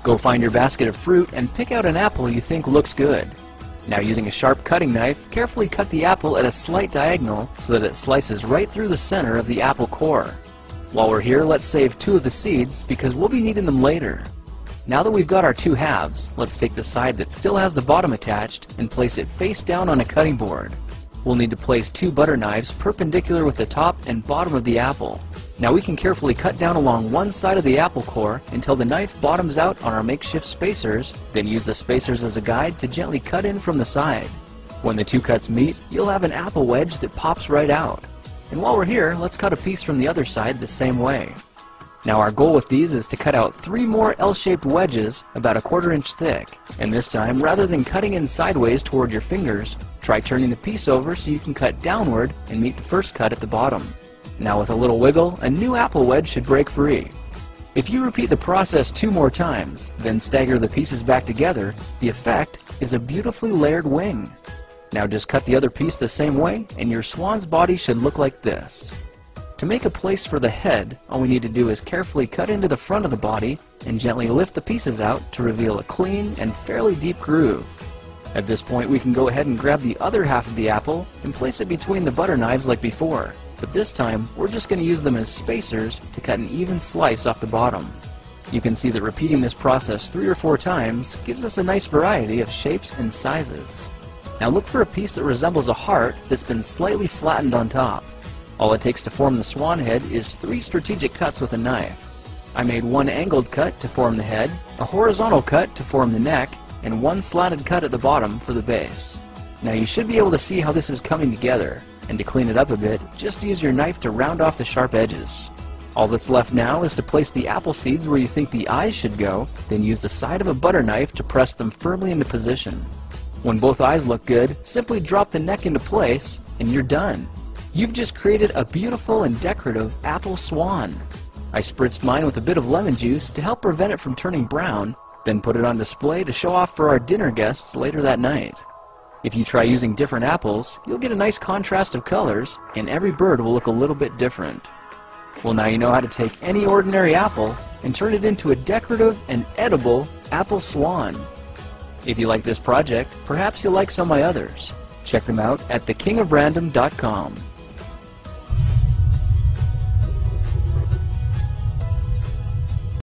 Go find your basket of fruit and pick out an apple you think looks good. Now, using a sharp cutting knife, carefully cut the apple at a slight diagonal so that it slices right through the center of the apple core. While we're here, let's save 2 of the seeds because we'll be needing them later. Now that we've got our 2 halves, let's take the side that still has the bottom attached and place it face down on a cutting board. We'll need to place 2 butter knives perpendicular with the top and bottom of the apple. Now we can carefully cut down along one side of the apple core until the knife bottoms out on our makeshift spacers, then use the spacers as a guide to gently cut in from the side. When the 2 cuts meet, you'll have an apple wedge that pops right out. And while we're here, let's cut a piece from the other side the same way. Now our goal with these is to cut out 3 more L-shaped wedges about 1/4 inch thick. And this time, rather than cutting in sideways toward your fingers, try turning the piece over so you can cut downward and meet the first cut at the bottom. Now with a little wiggle, a new apple wedge should break free. If you repeat the process 2 more times, then stagger the pieces back together, the effect is a beautifully layered wing. Now just cut the other piece the same way and your swan's body should look like this. To make a place for the head, all we need to do is carefully cut into the front of the body and gently lift the pieces out to reveal a clean and fairly deep groove. At this point, we can go ahead and grab the other half of the apple and place it between the butter knives like before. But this time, we're just going to use them as spacers to cut an even slice off the bottom. You can see that repeating this process 3 or 4 times gives us a nice variety of shapes and sizes. Now look for a piece that resembles a heart that's been slightly flattened on top. All it takes to form the swan head is 3 strategic cuts with a knife. I made 1 angled cut to form the head, a horizontal cut to form the neck, and 1 slanted cut at the bottom for the base. Now you should be able to see how this is coming together. And to clean it up a bit, just use your knife to round off the sharp edges. All that's left now is to place the apple seeds where you think the eyes should go, then use the side of a butter knife to press them firmly into position. When both eyes look good, simply drop the neck into place, and you're done. You've just created a beautiful and decorative apple swan. I spritzed mine with a bit of lemon juice to help prevent it from turning brown, then put it on display to show off for our dinner guests later that night. If you try using different apples, you'll get a nice contrast of colors, and every bird will look a little bit different. Well, now you know how to take any ordinary apple and turn it into a decorative and edible apple swan. If you like this project, perhaps you'll like some of my others. Check them out at thekingofrandom.com.